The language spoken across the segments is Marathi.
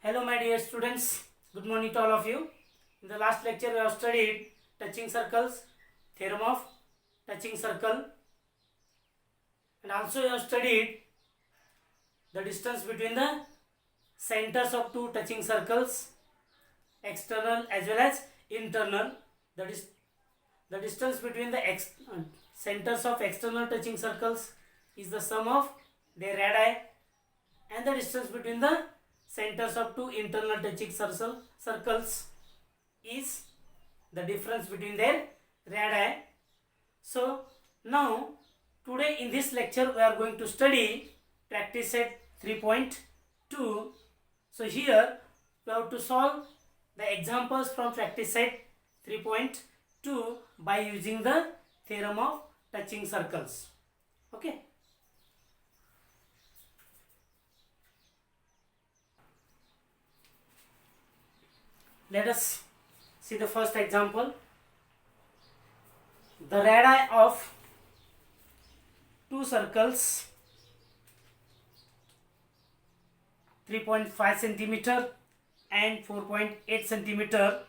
Hello my dear students, good morning to all of you. In the last lecture we have studied touching circles, theorem of touching circle, and also we have studied the distance between the centers of two touching circles, external as well as internal. That is the distance between the centers of external touching circles is the sum of their radii, and the distance between the centers of two internal touching circles is the difference between their radii. So now today in this lecture we are going to study practice set 3.2. So here we have to solve the examples from practice set 3.2 by using the theorem of touching circles. Okay. Let us see the first example. The radii of two circles 3.5 centimeter and 4.8 centimeter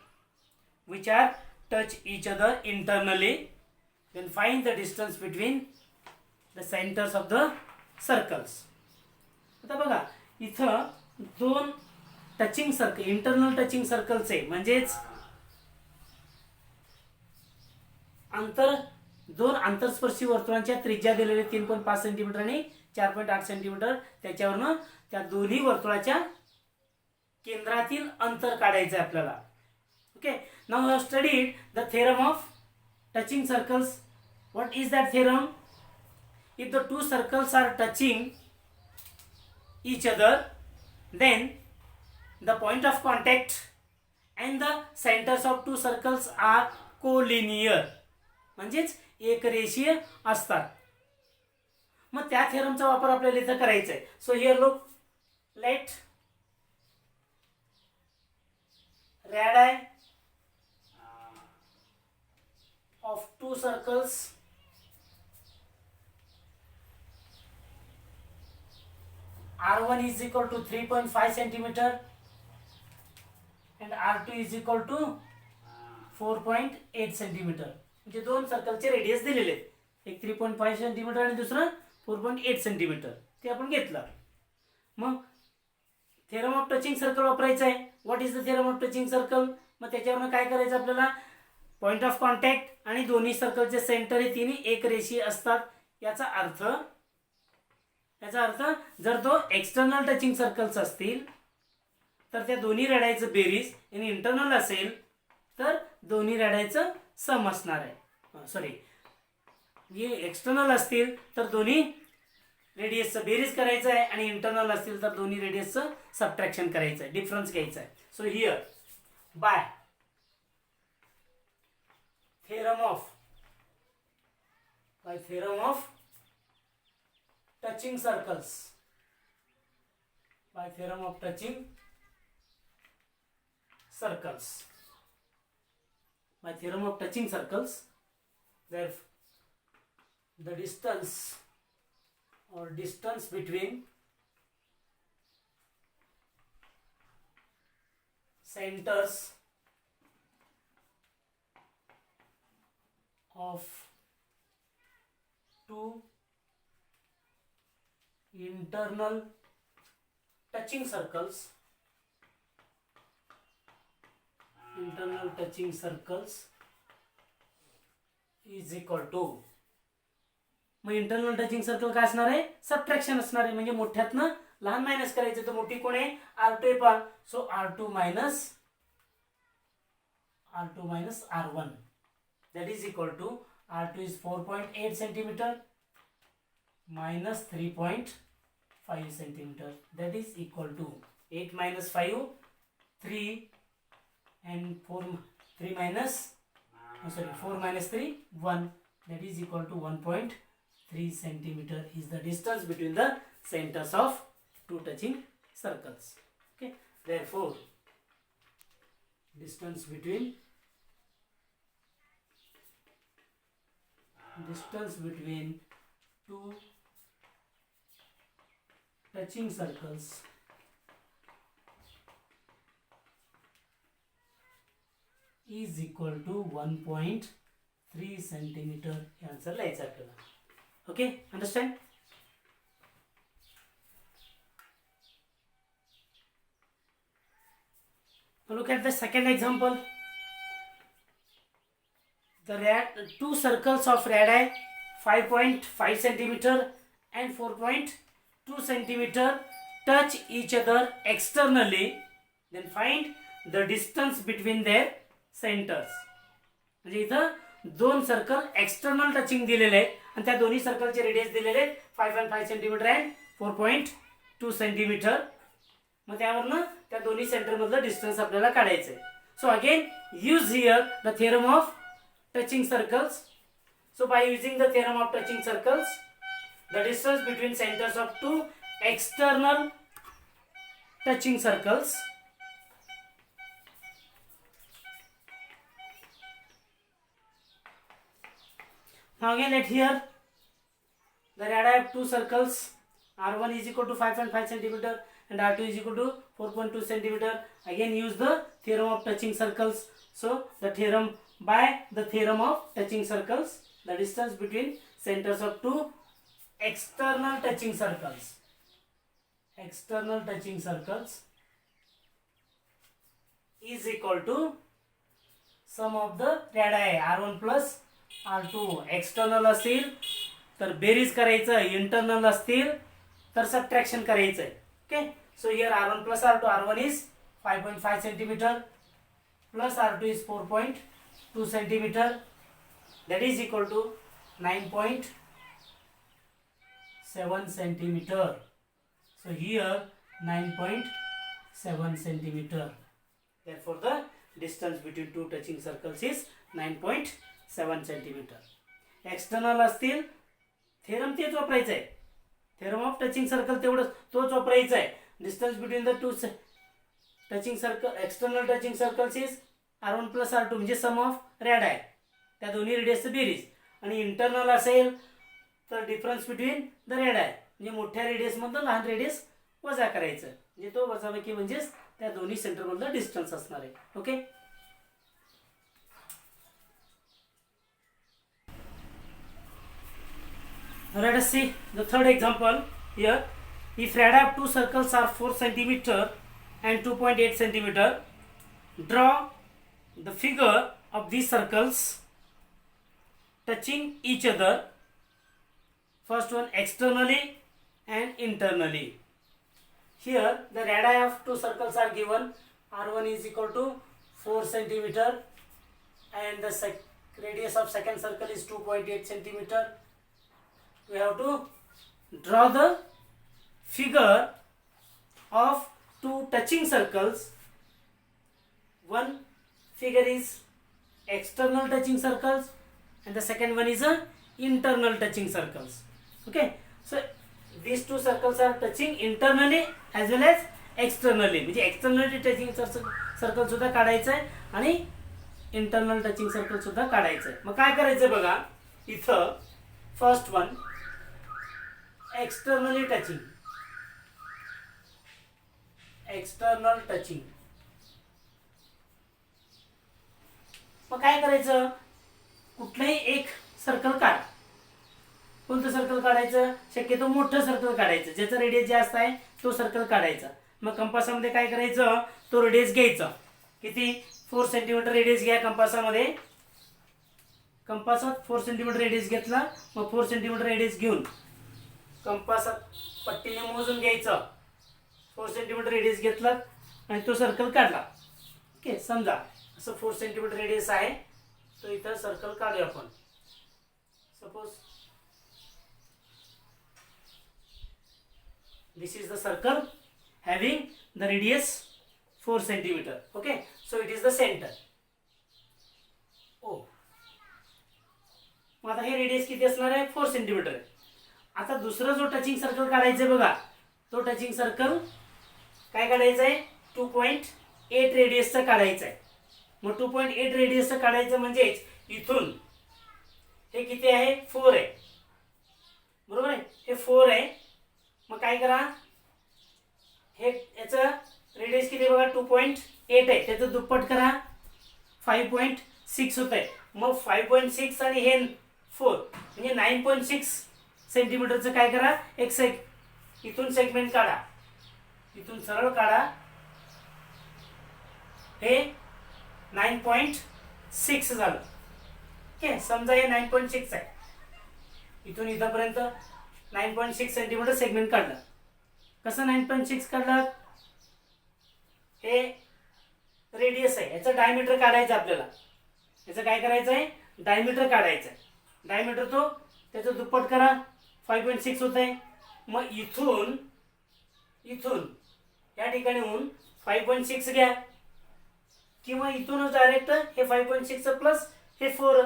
which are touch each other internally. Then find the distance between the centers of the circles. आता बघा इथं दोन touching circle internal touching circles आहे, म्हणजेच दोन आंतरस्पर्शी वर्तुळांच्या त्रिज्या दिलेले 3.5 सेंटीमीटर आणि 4.8 सेंटीमीटर, त्याच्यावरनं त्या दोन्ही वर्तुळाच्या केंद्रातील अंतर काढायचं आहे आपल्याला. Okay, now we have studied the theorem of touching circles. What is that theorem? If the two circles are touching each other, then the point of contact and the centers of two circles are collinear, म्हणजेच एकरेषीय असतात. मग त्या थेरमचा वापर आपल्याला इथं करायचा आहे. So here look, let radii of two circles R1 is equal to 3.5 centimeter and R2 is equal to 4.8 centimeter. म्हणजे दोन सर्कलचे रेडियस दिलेले आहेत, एक 3.5 सेंटीमीटर आणि दुसरं 4.8 सेंटीमीटर. ते आपण घेतलं. मग थेरम ऑफ टचिंग सर्कल वापरायचं आहे. What is the theorem of touching circle? मग त्याच्यावरून काय करायचं आपल्याला? पॉइंट ऑफ कॉन्टॅक्ट आणि दोन्ही सर्कलचे सेंटर हे तिन्ही एक रेषीय असतात. याचा अर्थ जर तो एक्सटर्नल टचिंग सर्कल्स असतील तर त्या दोन्ही रेडाईचं बेरीज आणि इंटरनल असेल तर दोन्ही रेडाईचं सम असणार आहे. सॉरी, हे एक्सटर्नल असतील तर दोन्ही रेडियसचं बेरीज करायचं आहे आणि इंटरनल असतील तर दोन्ही रेडियसचं सबट्रॅक्शन करायचं आहे, डिफरन्स घ्यायचा आहे. So here bye theorem of touching circles, by theorem of touching circles, the distance between centers of two internal touching circles is equal to, मग इंटरनल टचिंग सर्कल काय असणार आहे? सबट्रॅक्शन असणार आहे, म्हणजे मोठ्यातनं लहान मायनस करायचं. तर मोठी कोण आहे? R2 आहे. So R2 minus R1, that is equal to R2 is 4.8 centimeter minus 3.5 centimeter, that is equal to 8 minus 5 3 and 4 minus 3 1, that is equal to 1.3 centimeter is the distance between the centers of two touching circles. Okay, therefore distance between two touching circles is equal to 1.3 centimetre हे आन्सर लिहायचं आपल्याला. Okay, understand. Look at the second example. Two circles of radii 5.5 centimeter and 4.2 centimeter touch each other externally. Then find the distance between their centers. म्हणजे इथं दोन सर्कल एक्सटर्नल टचिंग दिलेले आहेत आणि त्या दोन्ही सर्कलचे रेडियस दिलेले आहेत 5.5 सेंटीमीटर अँड 4.2 सेंटीमीटर. मग त्यावरनं त्या दोन्ही सेंटर मधलं डिस्टन्स आपल्याला काढायचं आहे. So again use here the theorem of touching circles. So by using the theorem of touching circles the distance between centres of two external touching circles now again let here the radii of two circles r1 is equal to 5.5 centimeter and r2 is equal to 4.2 centimeter. Again use the theorem of touching circles. So the theorem by the theorem of touching circles the distance between centers of two external touching circles is equal to sum of the radii r1 plus r2. External असतील तर बेरीज करायचं, इंटरनल असतील तर सबट्रॅक्शन करायचं. Okay, so here r1 plus r2, r1 is 5.5 centimeter plus r2 is 4.2 centimeter, that is equal to 9.7 centimeter. So here 9.7 centimeter. Therefore the distance between two touching circles is 9.7 centimeter. External असतील थेरम तेच वापरायचं आहे. थेरम ऑफ टचिंग सर्कल तेवढंच तोच वापरायचा आहे. Distance between the two touching circle external touching circles is r1 plus r2 म्हणजे सम ऑफ रॅडाई, त्या दोन्ही रेडियसचं बेरीज. आणि इंटरनल असेल तर डिफरन्स बिटवीन द रॅडाई म्हणजे मोठ्या रेडियस मधलं लहान रेडियस वजा करायचं, म्हणजे तो वजाबाकी म्हणजेच त्या दोन्ही सेंटर मधलं डिस्टन्स असणार आहे. Okay, let us see the third example here. If radii of two circles are 4 centimeter and 2.8 centimeter, draw the figure of these circles touching each other. First one externally and internally. Here the radii of two circles are given. R1 is equal to 4 centimeter and the radius of second circle is 2.8 centimeter. We have to draw the figure of two touching circles. One figure is external touching circles and the second one is a internal touching circles. Okay, so these two circles are touching internally as well as externally. म्हणजे externally touching circle सुद्धा काढायचं आहे आणि internal touching circle सुद्धा काढायचं आहे. मग काय करायचं बघा, इथं फर्स्ट वन एक्सटर्नल टचिंग. मग काय करायचं, कुठलंही एक सर्कल काढ. कोणतं सर्कल काढायचं, शक्यतो मोठं सर्कल काढायचं, ज्याचा रेडियस जास्त आहे तो सर्कल काढायचा. मग कंपासामध्ये काय करायचं, तो रेडियस घ्यायचा. किती, 4 सेंटीमीटर रेडियस घ्या कंपासामध्ये. कंपासात 4 सेंटीमीटर रेडियस घेतला. मग 4 सेंटीमीटर रेडियस घेऊन कंपासात पट्टीने मोजून घ्यायचं. 4 सेंटीमीटर रेडियस घेतला आणि तो सर्कल काढला. ओके, समजा असं 4 सेंटीमीटर रेडियस आहे, तो इथं सर्कल काढूया आपण. Suppose this is the circle having the radius 4 centimeter. Okay, so it is the center. Oh, मग आता हे रेडियस किती असणार आहे, 4 सेंटीमीटर आहे. आता दुसरा जो टचिंग सर्कल काढायचं आहे बघा, तो टचिंग सर्कल काय काढायचं आहे, 2.8 रेडियसचा काढायचा आहे. मग 2.8 रेडियसचा काढायचं म्हणजे इथून हे किती आहे, 4 आहे, बरोबर आहे, हे 4 आहे. मग काय करा, हे याचं रेडियस किती बघा, 2.8 आहे, त्याचं दुप्पट करा. 5.6 होत आहे. मग 5.6 आणि हे 4 म्हणजे 9.6 सेंटीमीटरचं काय करा, इथून सेगमेंट काढा, इथून सरळ काढा. हे 9.6 झालं. ओके, समजा हे 9.6 आहे. इथून इथपर्यंत 9.6 सेंटीमीटर सेगमेंट काढलं. कसं 9.6 काढलं? हे रेडियस आहे, याचं डायमीटर काढायचं आपल्याला. याचं काय करायचं आहे? डायमीटर काढायचं आहे. डायमीटर तो त्याचं दुप्पट करा, 5.6 होत आहे. मग इथून या ठिकाणीहून 5.6 घ्या, किंवा इथूनच डायरेक्ट हे 5.6 प्लस हे 4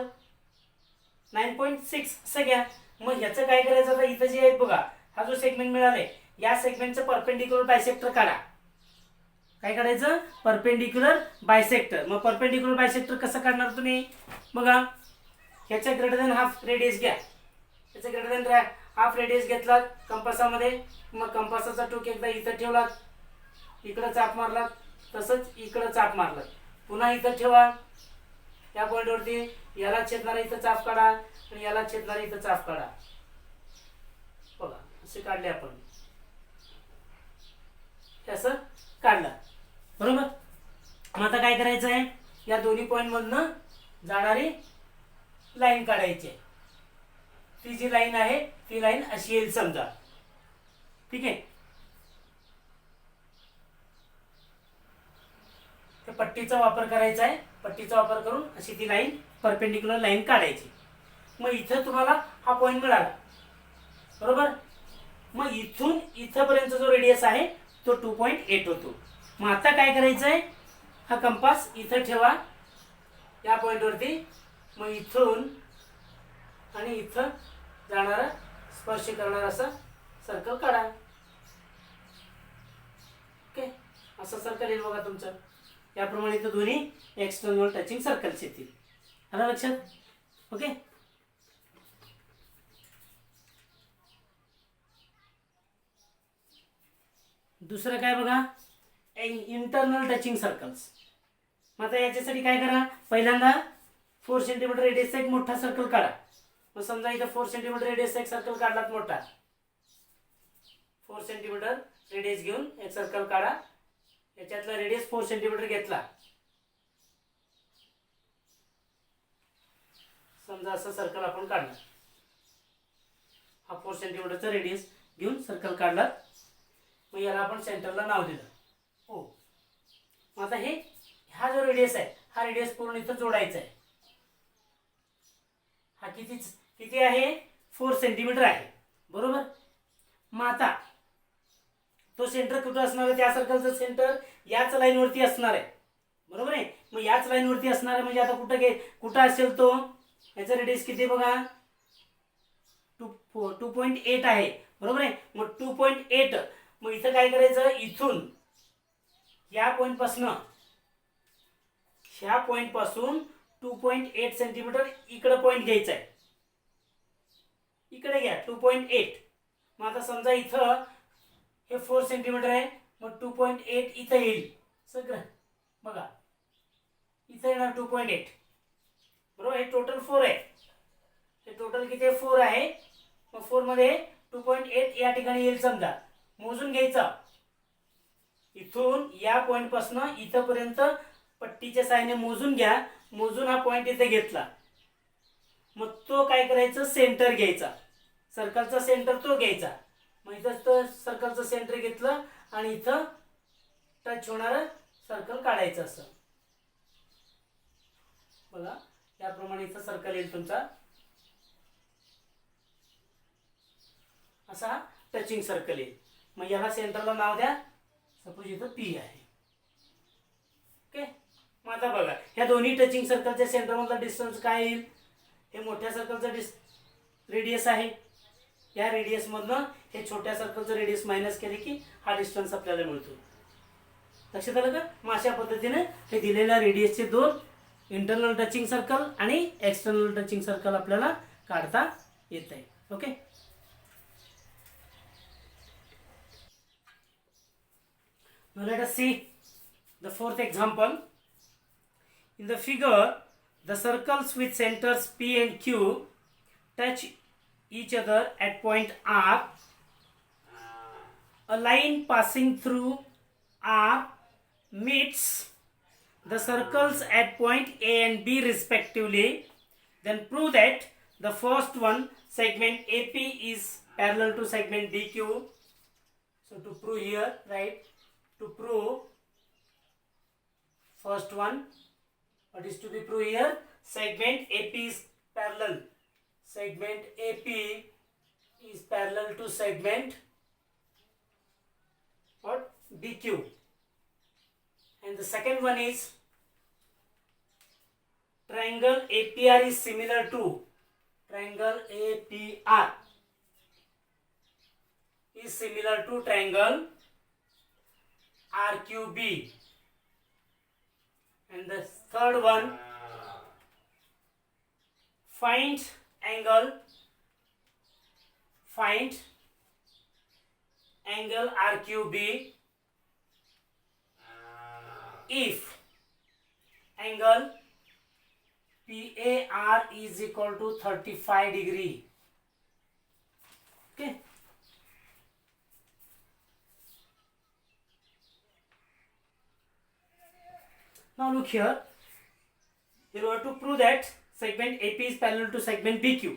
9.6 असं घ्या. मग ह्याचं काय करायचं? आता इथं जे आहेत बघा, हा जो सेगमेंट मिळालाय, या सेगमेंटचं परपेंडिक्युलर बायसेक्टर काढा. काय काढायचं? Perpendicular bisector. मग परपेंडिक्युलर बायसेक्टर कसं काढणार तुम्ही? बघा, ह्याच्या ग्रेटर दॅन हाफ रेडियस घ्या. ह्याचा ग्रेटर दॅन हाफ रेडियस घेतला कंपासामध्ये. मग कंपासाचा टोक एकदा इथं ठेवला, इकडं चाप मारला, तसंच इकडं चाप मारला, पुन्हा इथं ठेवा. या पॉईंटवरती याला छेदणारा इथं चाप काढा आणि याला छेदणारा इथं चाप काढा. बघा, असे काढले आपण, असं काढलं, बरोबर. मग आता काय करायचं आहे? या दोन्ही पॉईंट मधनं जाणारी लाईन काढायची आहे. ती जी लाईन आहे ती लाईन अशी येईल समजा. ठीक आहे, त्या पट्टीचा वापर करायचा आहे. पट्टीचा वापर करून अशी ती लाईन, परपेंडिक्युलर लाईन काढायची. मग इथं तुम्हाला हा पॉईंट मिळाला, बरोबर. मग इथून इथपर्यंत जो रेडियस आहे तो 2.8 होतो. मग आता काय करायचं आहे? हा कंपास इथं ठेवा या पॉईंटवरती. मग इथून आणि इथं जाणारा स्पर्श करणारा असं सर्कल काढा. ओके, असं सर्कल येईल बघा तुमचं. याप्रमाणे इथं दोन्ही एक्सटर्नल टचिंग सर्कल्स येतील. आलं लक्षात? ओके, दुसरं काय बघा, इंटरनल टचिंग सर्कल्स. मग आता याच्यासाठी काय करा? पहिल्यांदा 4 सेंटीमीटर रेडियसचा एक मोठा सर्कल काढा. मग समजा इथं 4 सेंटीमीटर रेडियसचा एक सर्कल काढलात मोठा. 4 सेंटीमीटर रेडियस घेऊन एक सर्कल काढा. याच्यातला रेडियस 4 सेंटीमीटर घेतला. समजा असं सर्कल आपण काढलं. हा 4 सेंटीमीटरचा रेडियस घेऊन सर्कल काढला. मग याला आपण सेंटरला नाव दिलं ओ. मग आता हा जो रेडियस आहे, हा रेडियस पूर्ण इथं जोडायचा आहे. हा किती आहे? 4 सेंटीमीटर आहे, बरोबर. मग आता तो सेंटर कुठं असणार आहे? त्या सर्कलचं सेंटर याच लाईनवरती असणार आहे, बरोबर आहे. मग याच लाईनवरती असणार आहे म्हणजे आता कुठं असेल तो? याचा रेडियस किती बघा, 2.8 आहे, बरोबर आहे. मग 2.8. मग इथं काय करायचं? इथून या पॉइंट पासून 2.8 सेंटीमीटर इकडे पॉइंट घ्यायचा आहे. इकडे घ्या 2.8. मग आता समजा इथं हे 4 सेंटीमीटर आहे, मग 2.8 इथं येईल सगळं. बघा, इथं येणार 2.8, बरोबर. हे टोटल 4 आहे. हे टोटल किती आहे? 4 आहे. मग 4 मध्ये 2.8 या ठिकाणी येईल समजा. मोजून घ्यायचा, इथून या पॉइंट पासून इथपर्यंत पट्टीच्या साहाय्याने मोजून घ्या. मोजून हा पॉइंट इथे घेतला. मग तो काय करायचं? सेंटर घ्यायचा, सर्कलचा सेंटर तो घ्यायचा. मग इथं सर्कलचं सेंटर घेतलं आणि इथं टच होणारं सर्कल काढायचं असं. बघा, याप्रमाणे इथं सर्कल येईल तुमचा. असा टचिंग सर्कल येईल. मग याला सेंटरला नाव द्या, सपोज इथं पी आहे. ओके, मग आता बघा, ह्या दोन्ही टचिंग सर्कलच्या सेंटर मधला डिस्टन्स काय येईल? हे मोठ्या सर्कलचं रेडियस आहे. या रेडियस मधनं हे छोट्या सर्कलचं रेडियस मायनस केले की हा डिस्टन्स आपल्याला मिळतो. लक्षात आलं का? मग अशा पद्धतीने हे दिलेल्या रेडियसचे 2 इंटरनल टचिंग सर्कल आणि एक्सटर्नल टचिंग सर्कल आपल्याला काढता येत आहे. Okay, now let us see the fourth example. In the figure, the circles with centers P and Q touch each other at point R. A line passing through R meets the circles at point A and B respectively. Then prove that the first one, segment AP, is parallel to segment BQ. So to prove here, right, to prove first one, what is to be proved here? Segment AP is parallel. Segment AP is parallel to segment what? BQ. And the second one is triangle APR is similar to triangle APR is similar to triangle RQB. And the third one, find angle RQB if angle PAR is equal to 35 degree. Okay. Now look here. You have to prove that segment AP is parallel to segment BQ.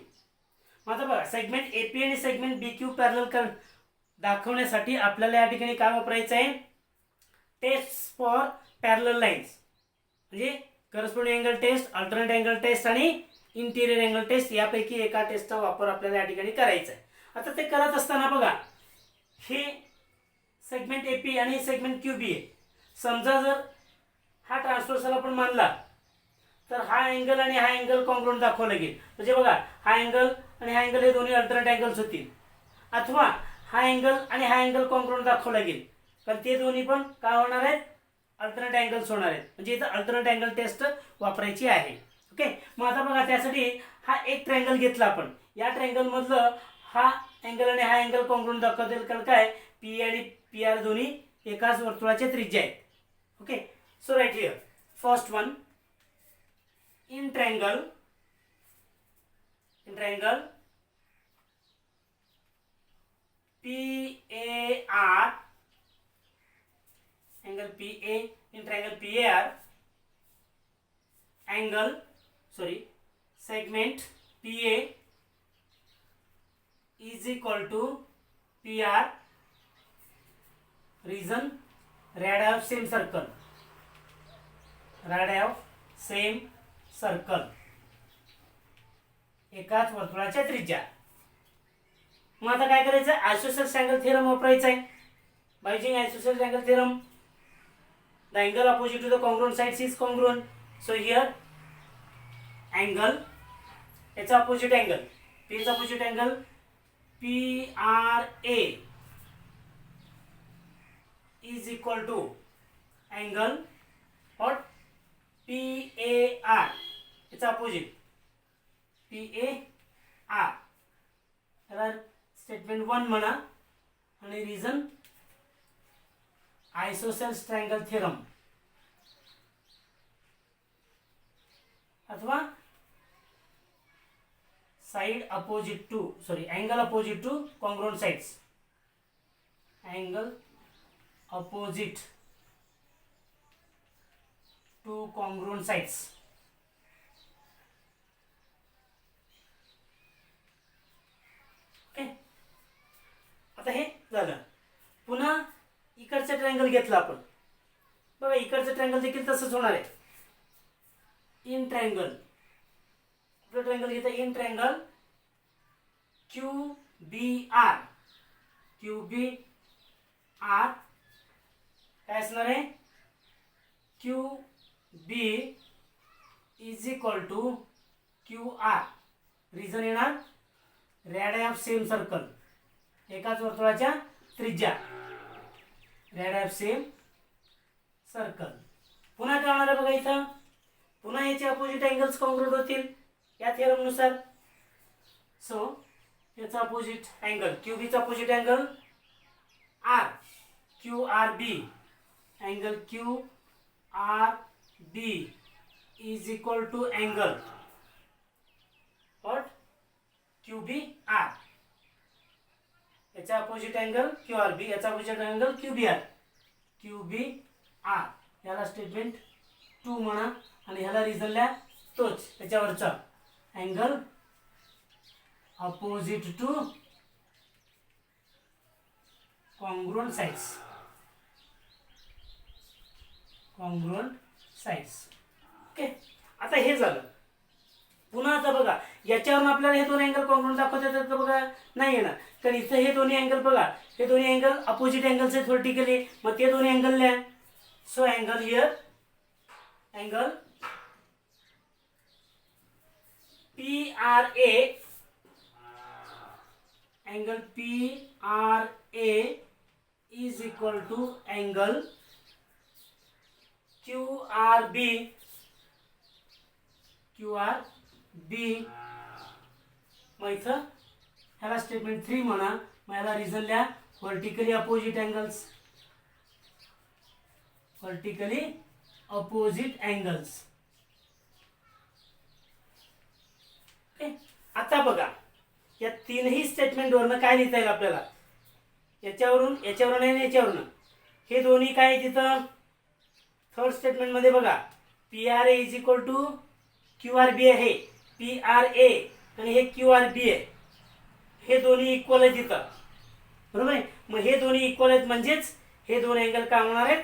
आता बघा, सेगमेंट AP आणि सेगमेंट BQ पॅरलल दाखवण्यासाठी आपल्याला या ठिकाणी काय वापरायचं आहे? टेस्ट फॉर पॅरलल लाईन्स, म्हणजे corresponding angle test, alternate angle test आणि इंटिरियर अँगल टेस्ट यापैकी एका टेस्टचा वापर आपल्याला या ठिकाणी करायचा आहे. आता ते करत असताना बघा, हे सेगमेंट AP आणि सेगमेंट QB आहे. समजा जर हा ट्रान्सव्हर्सल आपण मानला तर हा अँगल आणि हा अँगल कॉन्ग्रुएंट दाखवला गेल. म्हणजे बघा, हा अँगल आणि हा अँगल हे दोन्ही अल्टरनेट अँगल्स होतील, अथवा हा अँगल आणि हा अँगल कॉन्ग्रुएंट दाखवला गेल, पण ते दोन्ही पण काय होणार आहेत? अल्टरनेट अँगल्स होणार आहेत. म्हणजे इथं अल्टरनेट अँगल टेस्ट वापरायची आहे. ओके. मग आता बघा, त्यासाठी हा एक ट्रायंगल घेतला आपण. या ट्रायंगल मधलं हा अँगल आणि हा अँगल कॉन्ग्रुएंट दाखवतील, कारण काय पी आणि PR दोन्ही एकाच वर्तुळाचे त्रिज्या आहेत. Okay. So right here, first one, in triangle PAR, angle PA, in triangle PAR, segment PA is equal to PR, reason radii of same circle. radii of same circle, एकाच वर्तुळाच्या त्रिज्या. मग आता काय करायचं? आयसोसेलेस अँगल थेरम वापरायचा आहे. By using isosceles angle theorem, the angle opposite to the congruent sides is congruent. So here angle, याचा ऑपोजिट अँगल, P चा opposite angle PRA is equal to angle what? PAR, its opposite PAR. तर स्टेटमेंट 1 म्हणा, आणि रिझन आयसोसेलेस ट्रायंगल थेरम, अथवा side opposite to angle opposite to congruent sides, angle opposite to congruent sides. Okay. आता हे झालं. पुन्हा इकडचा ट्रायंगल घेतला आपण. बघा, इकडचं ट्रायंगल देखील तसंच होणार आहे. इन ट्रायंगल, आपलं ट्रायंगल घेता इन ट्रायंगल QBR काय असणार आहे? QB is equal to QR. Reason येणार रेडाई ऑफ सेम सर्कल, एकाच वर्तुळाच्या त्रिज्या, रेडाई ऑफ सेम सर्कल. पुन्हा काय होणार आहे बघा, इथं पुन्हा याचे अपोजिट अँगल्स कॉन्ग्रुएंट होतील या थेरम नुसार. सो याचा अपोजिट अँगल, QB चा opposite angle R, QRB, angle QRB is equal to angle what QBR. याचा अपोजिट अँगल QRB, याचा अपोजिट अँगल QBR. QBR याला स्टेटमेंट 2 म्हणा आणि ह्याला रिझनला तोच त्याच्यावरचा angle opposite to congruent sides. Okay. आता हे झालं. पुन्हा आता बघा याच्यावरून आपल्याला हे दोन अँगल कॉन्ग्रुएंट दाखवता येतात का बघा? नाही येणार, कारण इथं हे दोन्ही अँगल बघा, हे दोन्ही अँगल अपोजिट अँगल्स आहेत व्हर्टिकली. मग ते दोन्ही अँगल लिहा. So angle here angle PRA, angle PRA is equal to angle QRB. मग इथं ह्याला स्टेटमेंट 3 म्हणा. मग ह्याला रिझन लिहा व्हर्टिकली अपोजिट अँगल्स. आता बघा या तीनही स्टेटमेंटवरनं काय लिहिता येईल आपल्याला? याच्यावरून आणि याच्यावरून हे दोन्ही काय तिथं थर्ड स्टेटमेंट मध्ये बघा PRA is equal to QRB आहे. PRA आणि हे QRB आहे, हे दोन्ही इक्वल आहेत तिथं, बरोबर आहे. मग हे दोन्ही इक्वल आहेत म्हणजेच हे दोन अँगल काय होणार आहेत?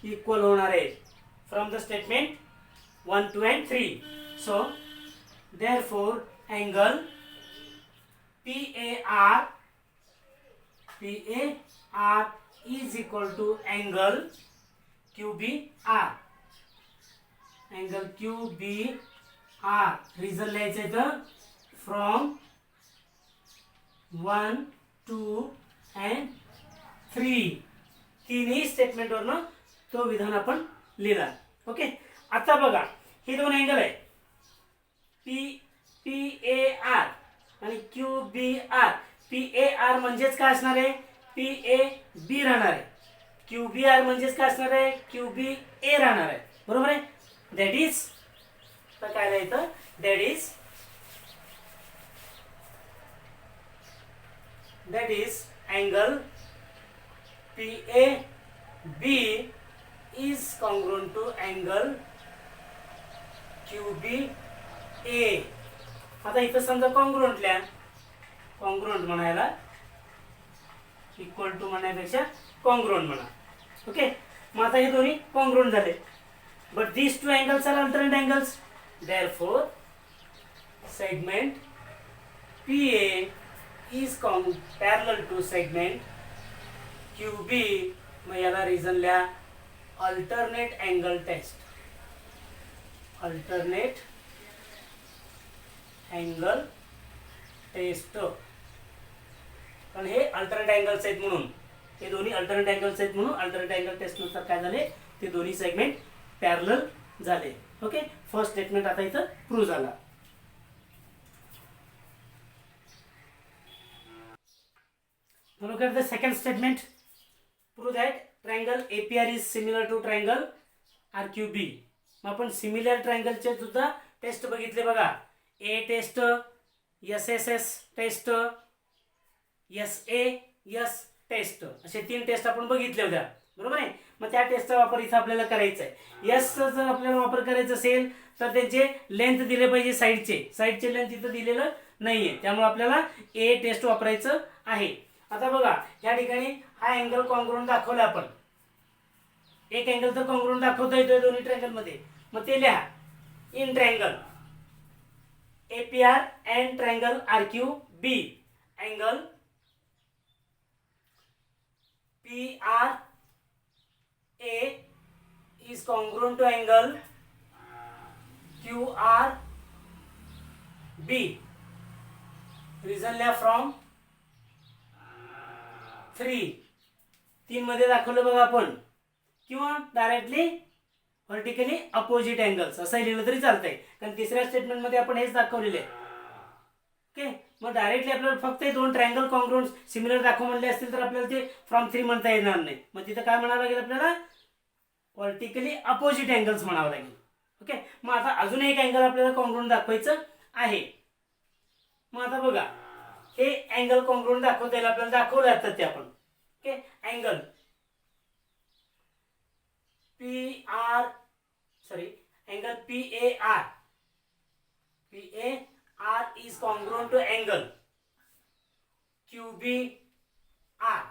इक्वल होणार आहेत from the statement 1, 2 and 3. So therefore angle PAR is equal to angle QBR. Angle QBR reason लिहायचं इथं फ्रॉम 1, 2 and 3. तिन्ही स्टेटमेंटवरनं तो विधान आपण लिहिला. ओके. आता बघा हे दोन अँगल आहे PAR आणि QBR. PAR म्हणजेच काय असणार आहे? PAB राहणार आहे. QBR म्हणजेच काय असणार आहे? QBA राहणार आहे, बरोबर आहे. दॅट इज तर काय लिहायचं? That is angle PAB is congruent to angle QBA. आता इथं समजा कॉन्ग्रुएंट लिहा. कॉन्ग्रुएंट म्हणायला इक्वल टू म्हणण्यापेक्षा कॉन्ग्रुएंट म्हणा. ओके. मग आता हे दोन्ही कॉन्ग्रुएंट झाले. But these two angles are alternate angles. Therefore segment PA is parallel to segment QB. मग याला रिझन लिहा अल्टरनेट अँगल टेस्ट. कारण हे अल्टरनेट अँगल्स आहेत म्हणून, हे दोन्ही अल्टरनेट अँगल्स आहेत म्हणून अल्टरनेट अँगल टेस्ट नुसार काय झाले? ते दोन्ही सेगमेंट पॅरलल झाले. ओके. फर्स्ट स्टेटमेंट आता इथं प्रूव्ह झाला. Look at the second statement. Prove that triangle APR is similar to triangle RQB. मग आपण सिमिलर ट्रायंगलचे सुद्धा टेस्ट बघितले बघा. A test, SSS test, SAS test, असे 3 टेस्ट आपण बघितले होत्या, बरोबर आहे. मग त्या टेस्टचा वापर इथं आपल्याला करायचा आहे. यस जर आपल्याला वापर करायचा असेल तर त्यांचे लेंथ दिले पाहिजे. साईडचे लेंथ इथं दिलेलं नाहीये, त्यामुळे आपल्याला A टेस्ट वापरायचं आहे. आता बघा या ठिकाणी हा अँगल कॉन्ग्रुएंट दाखवला आपण. एक अँगल तर कॉन्ग्रुएंट दाखवता येतोय दोन्ही ट्रायंगल मध्ये. मग ते लिहा in triangle APR and triangle RQB. Angle PRA is congruent to angle QRB. Reason लिहा from 3 मध्ये दाखवलं बघा आपण, किंवा डायरेक्टली व्हर्टिकली अपोजिट अँगल्स असं लिहिलं तरी चालतंय, कारण तिसऱ्या स्टेटमेंट मध्ये आपण हेच दाखवलेले आहे. ओके. मग डायरेक्टली आपल्याला फक्त हे दोन ट्रायंगल कॉन्ग्रुएंट सिमिलर दाखव म्हणले असतील तर आपल्याला ते फ्रॉम 3 म्हणता येणार नाही. मग तिथं काय म्हणावं लागेल आपल्याला? व्हर्टिकली अपोजिट अँगल्स म्हणावं लागेल. ओके, मग आता अजून एक अँगल आपल्याला कॉन्ग्रुएंट दाखवायचं आहे. मग आता बघा, हे अँगल कॉन्ग्रुएंट दाखवता येईल आपल्याला, दाखवलं जातं ते आपण. Okay, angle angle PAR is congruent to angle QBR.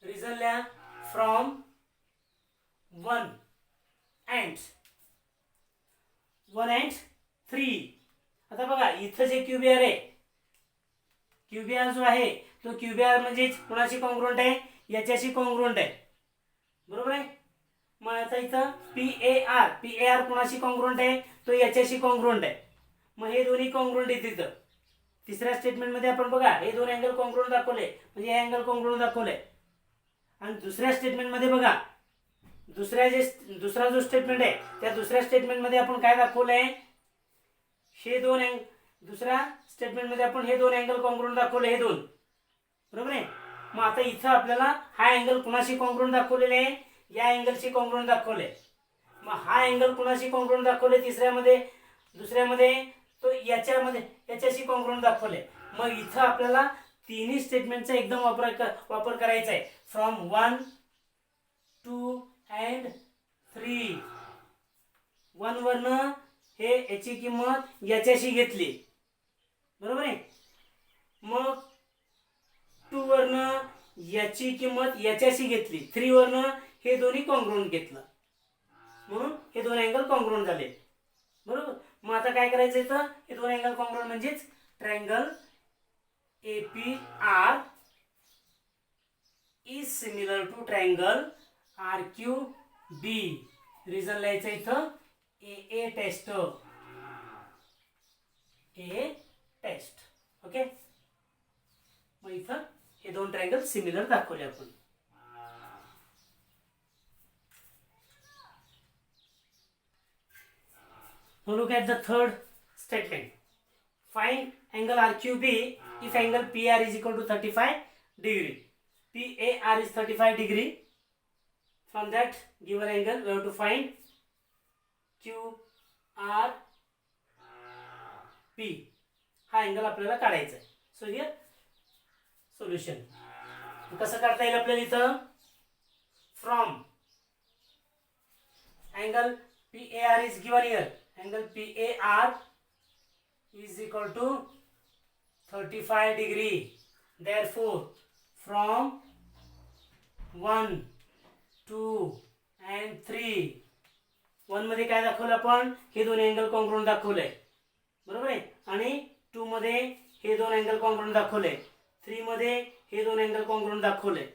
Reason लिहा, from 1 and 3. आता बघा इथं जे QBR आहे, QBR जो आहे तो QBR म्हणजे कोणाशी कॉन्ग्रुएंट आहे, याच्याशी कॉन्ग्रुएंट आहे, बरोबर आहे. मग आता इथं PAR कोणाशी कॉन्ग्रुएंट आहे, तो याच्याशी कॉन्ग्रुएंट आहे. मग हे दोन्ही कॉन्ग्रुएंट आहेत. तिथं तिसऱ्या स्टेटमेंट मध्ये आपण बघा हे दोन अँगल कॉन्ग्रुएंट दाखवले, म्हणजे हे अँगल कॉन्ग्रुएंट दाखवले. आणि दुसऱ्या स्टेटमेंट मध्ये बघा, दुसरा जो स्टेटमेंट आहे त्या दुसऱ्या स्टेटमेंट मध्ये आपण काय दाखवलंय, हे दोन दुसऱ्या स्टेटमेंट मध्ये आपण हे दोन अँगल कॉन्ग्रुएंट दाखवले, हे दोन, बरोबर आहे. मग आता इथं आपल्याला हा अँगल कुणाशी कॉन्ग्रुएंट दाखवलेले आहे, या अँगलशी कॉन्ग्रुएंट दाखवले. मग हा अँगल कुणाशी कॉन्ग्रुएंट दाखवले, तिसऱ्यामध्ये, दुसऱ्यामध्ये, तो याच्याशी कॉन्ग्रुएंट दाखवले. मग इथं आपल्याला तिन्ही स्टेटमेंटचा एकदम वापर करायचा आहे. From 1, 2 and 3. 1 वरनं हे याची किंमत याच्याशी घेतली, बरोबर आहे. मग 2 वरनं याची किंमत याच्याशी घेतली, 3 वरनं हे दोन्ही कॉन्ग्रुएंट घेतलं, म्हणून हे दोन अँगल कॉन्ग्रुएंट झाले, बरोबर. मग आता काय करायचं इथं, हे दोन अँगल कॉन्ग्रुएंट म्हणजेच triangle APR is similar to triangle RQB. Reason लिहायचं इथं AA test, A test. Okay, मग इथं हे दोन ट्रायंगल सिमिलर दाखवले आपण. Now look at the third statement. Find angle RQB if angle PR is equal to 35 degree. PAR is 35 degree. From that given angle we have to find QRP. हा अँगल आपल्याला काढायचा आहे. सो हियर सोल्युशन कसं काढता येईल आपल्याला इथं, from angle PAR is given here. Angle PAR is equal to 35 degree. Therefore, from 1, 2 and 3. 1 मध्ये काय दाखवलं आपण, हे दोन अँगल कॉन्ग्रुएंट दाखवले, बरोबर आहे. आणि 2 मध्ये हे दोन अँगल कॉन्ग्रुएंट दाखवले, 3 मध्ये हे दोन अँगल कॉन्ग्रुएंट दाखवले.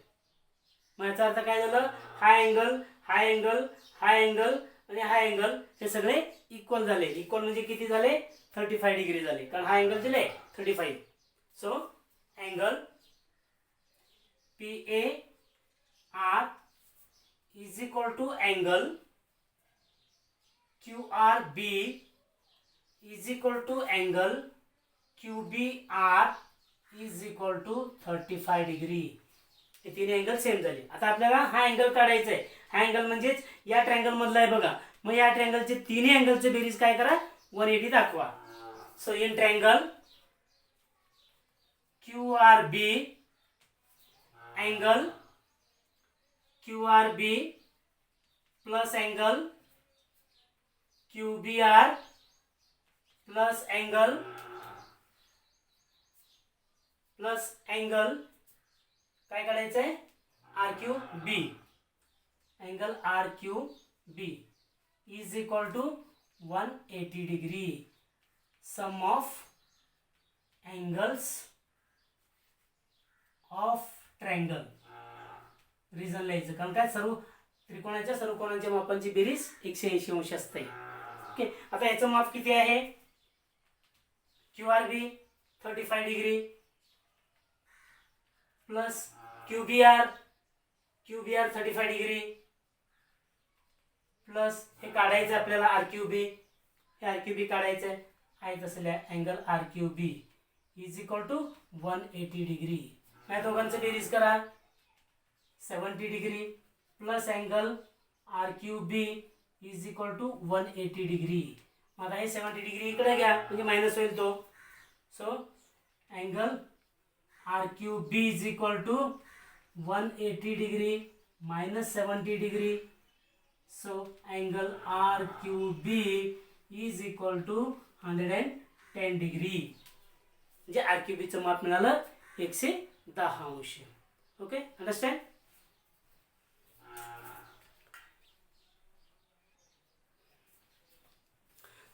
मग याचा अर्थ काय झालं, हा अँगल, हा अँगल, हा अँगल आणि हा अँगल हे सगळे इक्वल झाले. इक्वल म्हणजे किती झाले, 35 डिग्री झाले, कारण हा अँगल दिले 35. So angle PAR is equal to angle QRB is equal to angle QBR is equal to 35 degree. हे तीन अँगल सेम झाले. आता आपल्याला हा अँगल काढायचा आहे. हा अँगल म्हणजेच या ट्रायंगल मधला आहे बघा. मग या ट्रायंगलचे तिन्ही अँगलचे बेरीज काय करा, 180 दाखवा. So in triangle QRB, angle QRB plus angle QBR plus angle काय काढायचं आहे, RQB. Angle RQB is equal to 180 degree. Sum of angles of triangle. Reason लिहायचं, कारण काय सर्व त्रिकोणाच्या सर्व कोणांच्या मापांची बेरीज 180 अंश असते. ओके, आता याचं माप किती आहे, QRB 35 degree plus QBR 35 degree plus हे काढायचं आपल्याला RQB, हे RQB काढायचं आहे तसं angle RQB is equal to 180 degree. या दोघांचं बेरीज करा, 70 degree plus angle RQB is equal to 180 degree. आता हे 70 डिग्री इकडे घ्या म्हणजे मायनस होईल तो. So angle R Q B is equal to 180 degree minus 70 degree. So angle R Q B is equal to 110 degree. म्हणजे आर क्यू बीचं माप मिळालं 110 अंश. Okay, understand.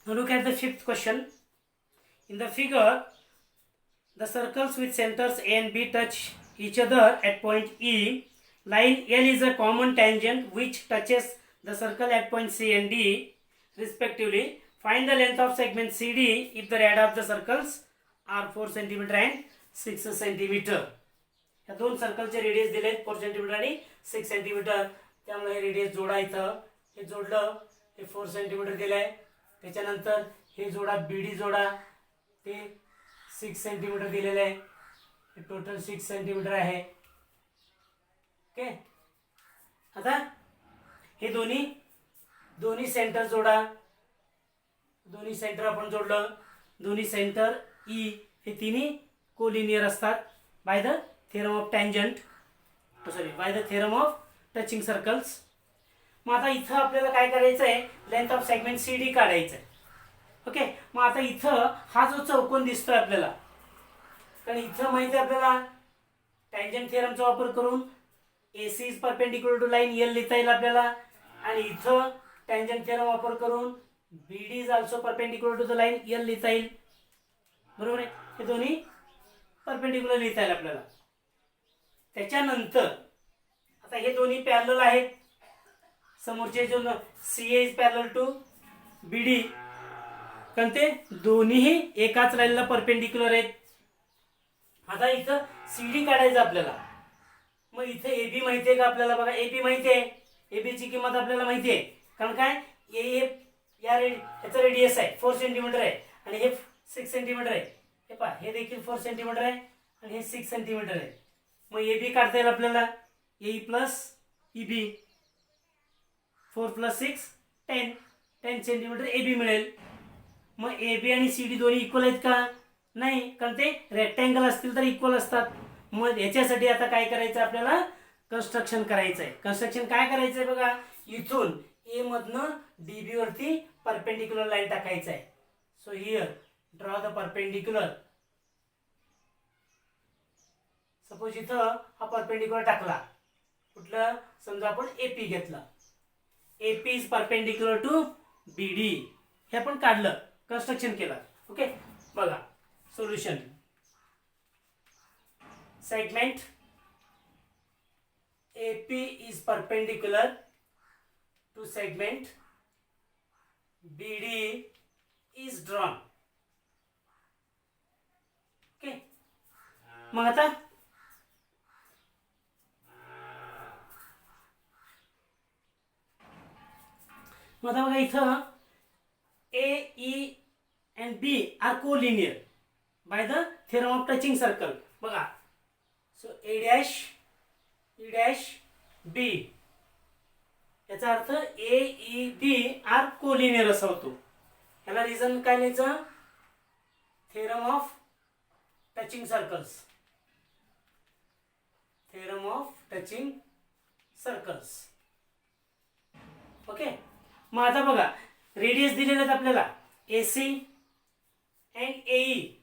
Now look at the fifth question. In the figure, the circles with centers A and B touch each other at point E. Line L is a common tangent which touches the circle at point C and D respectively. Find the length of segment CD if the radius of the circles are 4 cm and 6 cm. या दोन सर्कलचे रेडियस दिले 4 cm आणि 6 cm. त्यामुळे हे रेडियस जोडायचं. हे जोडलं, हे 4 cm दिलंय. त्याच्यानंतर हे जोडा, बीडी जोडा, ते 6 cm दिलेलं आहे. हे टोटल 6 cm आहे. ओके, आता हे दोन्ही सेंटर जोडा. दोन्ही सेंटर आपण जोडलं. दोन्ही सेंटर ई हे तिन्ही कोलिनियर असतात by the theorem of tangent, by the theorem of touching circles. मग आता इथं आपल्याला काय करायचं आहे, length of segment C D काढायचं आहे. ओके, मग आता इथं हा जो चौकोन दिसतोय आपल्याला, कारण इथं माहिती आहे आपल्याला टँजंट थेरमचा वापर करून A C is perpendicular to line L लिहिता येईल आपल्याला. आणि इथं टँजंट थेरम वापर करून B D is also perpendicular to the line L लिहिता येईल. बरोबर आहे, हे दोन्ही परपेंडिक्युलर लिहिता येईल आपल्याला. त्याच्यानंतर आता हे दोन्ही पॅरलल आहेत. समोरचे जो C A is parallel to B D, कारण ते दोन्हीही एकाच लाईनला परपेंडिक्युलर आहेत. आता इथं सी डी काढायचं आपल्याला. मग इथे ए बी माहिती आहे का आपल्याला? बघा, ए बी माहिती आहे. ए बी ची किंमत आपल्याला माहिती आहे, कारण काय याचा रेडियस आहे 4 cm आहे आणि हे 6 cm आहे. हे पहा, हे देखील 4 cm आहे आणि हे 6 cm आहे. मग ए बी काढता येईल आपल्याला. A plus E B, 4 + 6 10 cm A B मिळेल. मग ए बी आणि सी डी दोन्ही इक्वल आहेत का? नाही, कारण ते रेक्टँगल असतील तर इक्वल असतात. मग याच्यासाठी आता काय करायचं आपल्याला? कन्स्ट्रक्शन करायचं आहे. कन्स्ट्रक्शन काय करायचं आहे बघा, इथून ए मधनं डी बी वरती परपेंडिक्युलर लाईन टाकायचं आहे. So here draw the perpendicular. Suppose इथं हा परपेंडिक्युलर टाकला, कुठलं? समजा आपण एपी घेतला. AP is perpendicular to B D. हे आपण काढलं, कन्स्ट्रक्शन केलं. ओके, बघा solution. Segment AP is perpendicular to segment BD is drawn. Okay, मग आता बघा, इथं A, E and B are collinear by the theorem of touching circle. बघा, so A dash E dash B, याचा अर्थ A E B are collinear असा होतो. याला रिझन काय लिहायचं? Theorem of touching circles. Theorem of touching circles. Okay, मग आता बघा, रेडियस दिलेले आहेत आपल्याला A C and AE.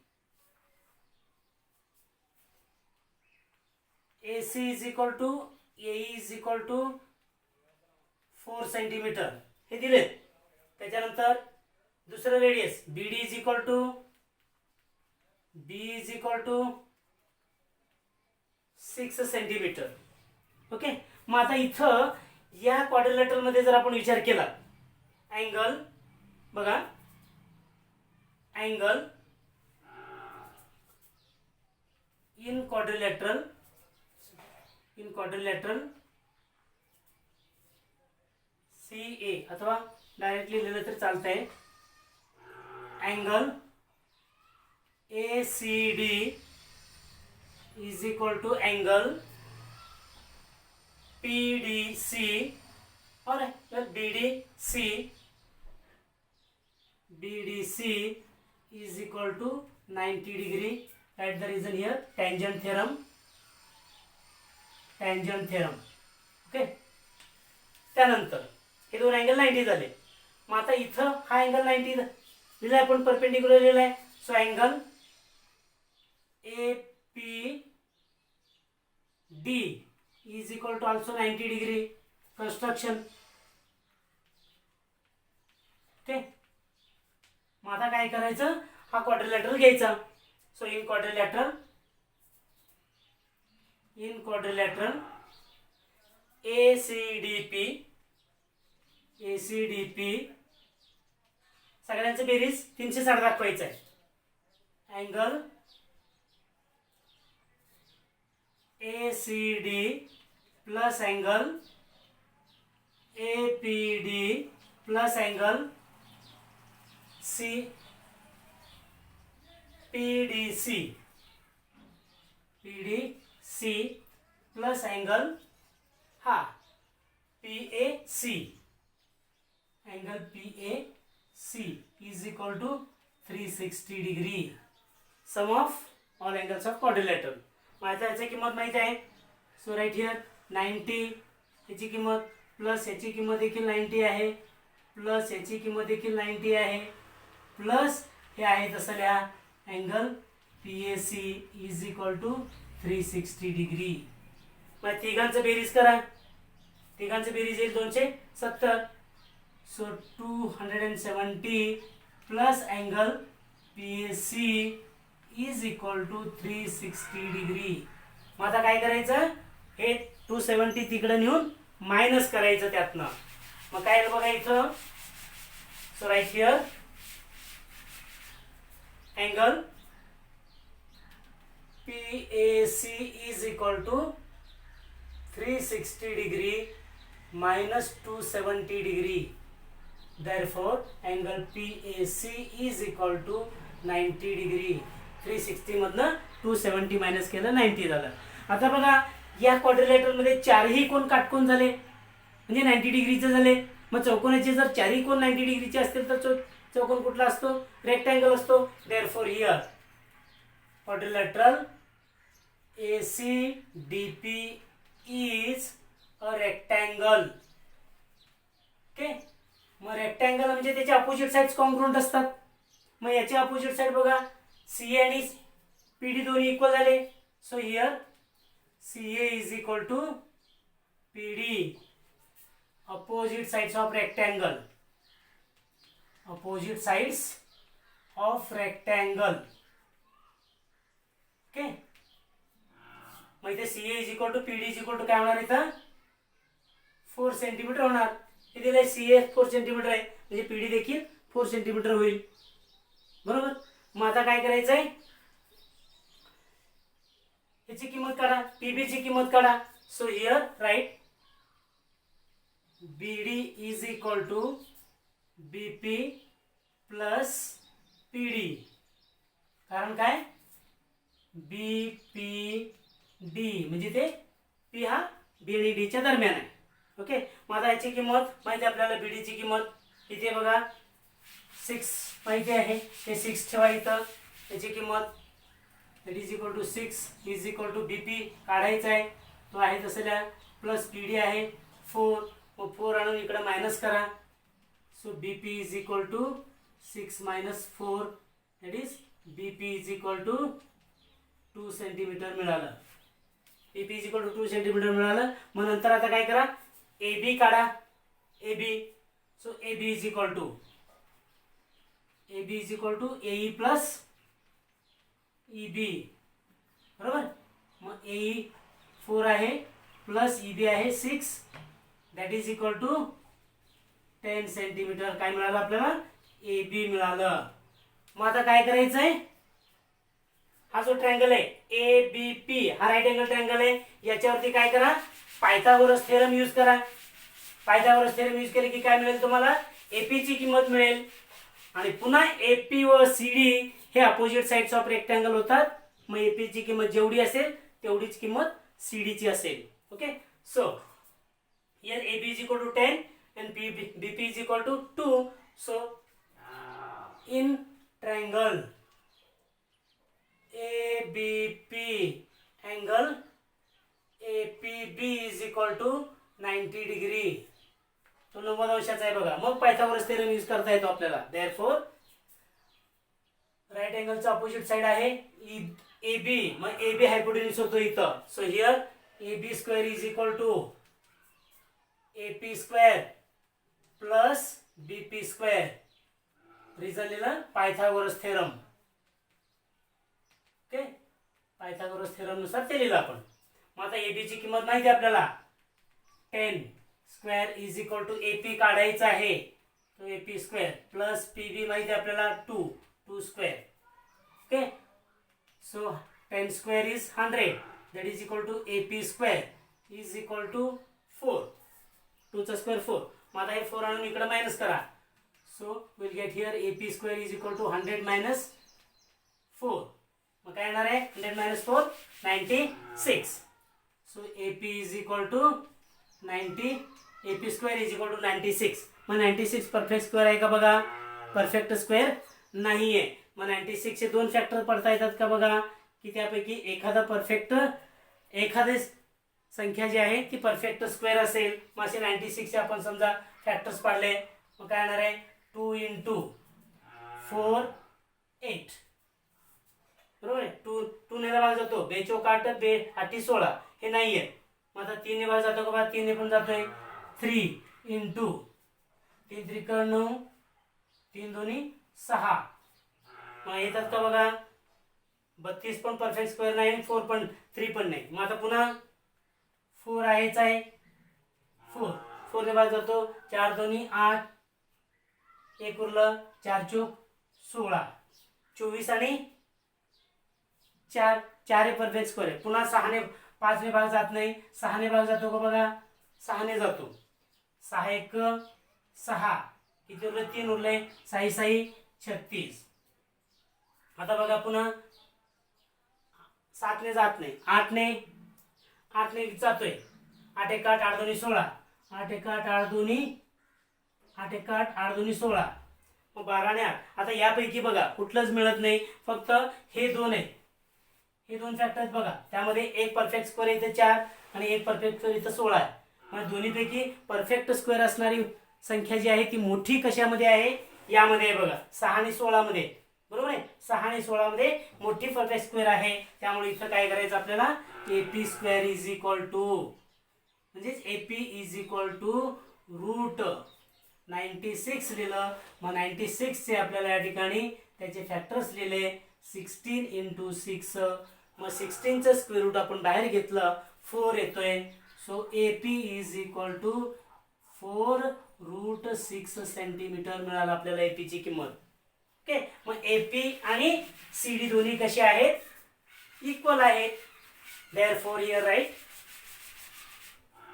AC is equal to AE is equal to 4 cm हे दिलेत. त्याच्यानंतर दुसरं radius BD is equal to B is equal to 6 cm. Okay, मग आता इथं या क्वाड्रिलॅटरल मध्ये जर आपण विचार केला, अँगल बघा, अँगल इन क्वाड्रिलॅटरल CA अथवा डायरेक्टली लिहिलं तरी चालतंय. Angle ACD is equal to angle PDC और तर BDC is equal to 90 degree. Write the reason here. Tangent theorem. Okay. त्यानंतर हे दोन अँगल 90 झाले. मग आता इथं हा अँगल 90 दिलाय, आपण परपेंडिक्युलर लिहिलाय. So angle APD is equal to also 90 degree construction. Okay. मग आता काय करायचं, हा क्वाड्रिलॅटरल घ्यायचा. सो इन क्वाड्रिलॅटरल ACDP सगळ्यांचं बेरीज 360 दाखवायचं आहे. Angle ACD plus angle APD plus angle PDC plus angle हा PAC. Angle PAC is equal to 360 degree. Sum of all angles of quadrilateral. माहिती आहे याची किंमत माहिती आहे. सो राईट हिअर 90 याची किंमत प्लस याची किंमत देखील 90 आहे, प्लस याची किंमत देखील 90 आहे, प्लस हे आहे तसं लिहा angle PAC is equal to 360 degree. मग तिघांचं बेरीज करा. तिघांचं बेरीज येईल 270. So 270 plus angle PAC is equal to 360 degree. मग आता काय करायचं, हे 270 तिकडे नेऊन मायनस करायचं त्यातनं. मग काय बघा इथं. So right here angle PAC is equal to 360 degree minus 270 degree. Therefore, angle PAC is equal to 90 degree. 360 मधनं 270 मायनस केलं 90 झालं. आता बघा या क्वाड्रिलॅटरल मध्ये चारही कोण काटकोन झाले, म्हणजे 90 डिग्रीचे झाले. मग चौकोनाचे जर चारही कोण 90 डिग्रीचे असतील तर चौकोन कुठला असतो, रेक्टँगल असतो. Therefore, here quadrilateral ACDP is a rectangle. Okay. मग रेक्टँगल म्हणजे त्याचे अपोजिट साइड्स कॉन्ग्रुएंट असतात. मग याचे अपोजिट साइड बघा CA आणि PD दोन्ही इक्वल झाले. So here CA is equal to PD. Opposite sides of rectangle. Opposite sides of rectangle. Okay. मग इथे CA is equal to PD is equal to काय होणार, इथं 4 सेंटीमीटर होणार. हे दिलंय CA 4 सेंटीमीटर आहे, म्हणजे PD देखील 4 सेंटीमीटर होईल. बरोबर. मग आता काय करायचंय, याची किंमत काढा, PB ची किंमत काढा. So here right BD is equal to BP plus PD. कारण काय, BPD म्हणजे ते P हा B आणि D च्या दरम्यान आहे. ओके. मग आता याची किंमत माहिती आहे आपल्याला. BD ची किंमत इथे बघा 6 माहिती आहे, हे 6 ठेवा इथं. याची किंमत that is equal to 6 is equal to BP काढायचा आहे, तो आहे तसं लिहा. प्लस PD आहे 4. मग 4 आणून इकडे मायनस करा. So BP is equal to 6 minus 4 that is BP is equal to 2 centimetre मिळालं. BP is equal to 2 centimetre मिळालं. मग नंतर आता काय करा, AB काढा. AB. So AB is equal to AE plus EB. बरोबर. मग AE 4 आहे प्लस EB आहे 6 that is equal to 10 centimetre. काय मिळालं आपल्याला, AB मिळालं. मग आता काय करायचंय, हा जो ट्रायंगल आहे ABP हा राईट अँगल ट्रायंगल आहे. याच्यावरती काय करा, पायथागोरस थेरम यूज करा. पायथागोरस थेरम यूज केले की काय मिळेल तुम्हाला, AP ची किंमत मिळेल. आणि पुन्हा AP व CD हे अपोजिट साइड्स ऑफ रेक्टँगल होतात. मग AP ची किंमत जेवढी असेल तेवढीच किंमत CD ची असेल. Okay. So here AB is equal to 10 and BP is equal to 2. So in triangle ABP, angle APB is equal to 90 degree. तो 90 अंशाचा आहे बघा. मग पायथागोरस थेरम यूज करता येतो आपल्याला. देअरफॉर राईट अँगलचा ऑपोजिट साइड आहे AB. मग AB हायपोटेन्यूज होतो इथं. So here AB square is equal to AP square plus BP square. Reason लिहिलं Pythagoras theorem. Okay, Pythagoras theorem नुसार ते लिहिलं आपण. मग आता AB ची किंमत माहिती आहे आपल्याला. 10 square is equal to AP काढायचा आहे. तो AP स्क्वेअर प्लस PB माहिती आहे आपल्याला 2 square. Okay, so 10 square is 100. That is equal to AP square is equal to 4. 2 चा स्क्वेअर 4. मग आता हे 4 आणून इकडे मायनस करा. So will get here AP square is equal to 100 minus 4. मग काय येणार आहे 100 minus 4 96. So AP is equal to 90. AP square is equal to 96. मग 96 परफेक्ट स्क्वेअर आहे का बघा. परफेक्ट स्क्वेअर नाही आहे. मग 96 चे दोन फॅक्टर पडता येतात का बघा. की त्यापैकी एखादी संख्या जी आहे ती परफेक्ट स्क्वेअर असेल. मग असे 96 चे आपण समजा फॅक्टर्स पाडले. मग काय येणार आहे 2 into 4 8. बरोबर आहे. 2 ने भाग जातो. 2 चौक 8 2 8 16. हे नाहीये. मग आता 3 ने भाग जातो का बघा. 3 ने पण जातोय. 3 into 3 त्रिक 9 3 दोन्ही 6. मग येतात का बघा. 32 पण परफेक्ट स्क्वेअर नाही. 4 पण 3 पण नाही. मग आता पुन्हा 4 आहेच आहे. 4 ने भाग जातो. 4 दोन्ही 8 एक उरलं. 4 चौक 16. 24 आणि 4 हे परफेक्ट स्क्वेअर आहे. पुन्हा 6 ने 5 ने भाग जात नाही. 6 ने भाग जातो का बघा. 6 ने जातो. 6 1 6. किती उरले 3 उरले. 6 6 36. आता बघा पुन्हा 7 ने जात नाही. 8 ने जातोय. 8 1 8 8 दोन्ही 16. 8 1 8 8 दोन्ही 8 दोन्ही 16. मग 12 ने 8. आता यापैकी बघा कुठलंच मिळत नाही. फक्त हे दोन आहेत. हे दोन फॅक्टर आहेत बघा. त्यामध्ये एक परफेक्ट स्क्वेअर इथे 4 आणि एक परफेक्ट स्क्वेअर इथे 16 आहे. मग दोन्हीपैकी परफेक्ट स्क्वेअर असणारी संख्या जी आहे ती मोठी कशामध्ये आहे. यामध्ये आहे बघा. 6 आणि 16 मध्ये. बरोबर आहे. 6 आणि 16 मध्ये मोठी परफेक्ट स्क्वेअर आहे. त्यामुळे इथं काय करायचं आपल्याला AP square is equal to म्हणजेच AP is equal to root 96 लिहिलं. मग 96 चे आपल्याला या ठिकाणी त्याचे फॅक्टर्स लिहिले. 16 into 6. मग 16 चं स्क्वेअर रूट आपण बाहेर घेतलं. 4 येतोय. So AP is equal to 4 root 6 centimetre मिळालं आपल्याला AP ची किंमत. ओके, मग AP आणि CD दोन्ही कसे आहेत इक्वल आहेत. Therefore here right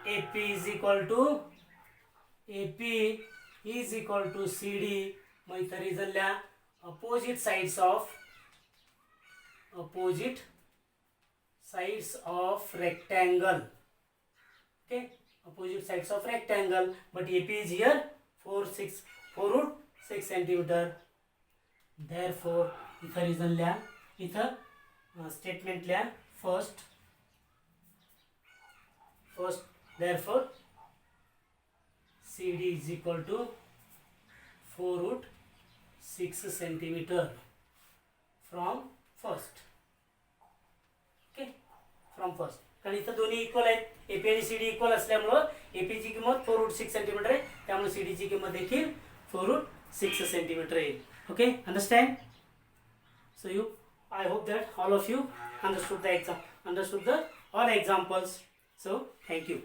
AP is equal to CD. मग इथं रिझल्टल्या opposite sides of rectangle. Okay, opposite sides of rectangle, but AP is here 4 root 6 centimeter. Therefore इथं रिझन लिहा. इथं स्टेटमेंट लिहा. First therefore CD is equal to 4 root 6 centimeter from first. Okay, from first. कारण इथं दोन्ही इक्वल आहेत. AP आणि CD इक्वल असल्यामुळं AP ची किंमत 4 रूट 6 सेंटीमीटर आहे. त्यामुळे CD ची किंमत देखील 4 रूट 6 सेंटीमीटर येईल. Okay, understand. So I hope that all of you understood the all examples. So thank you.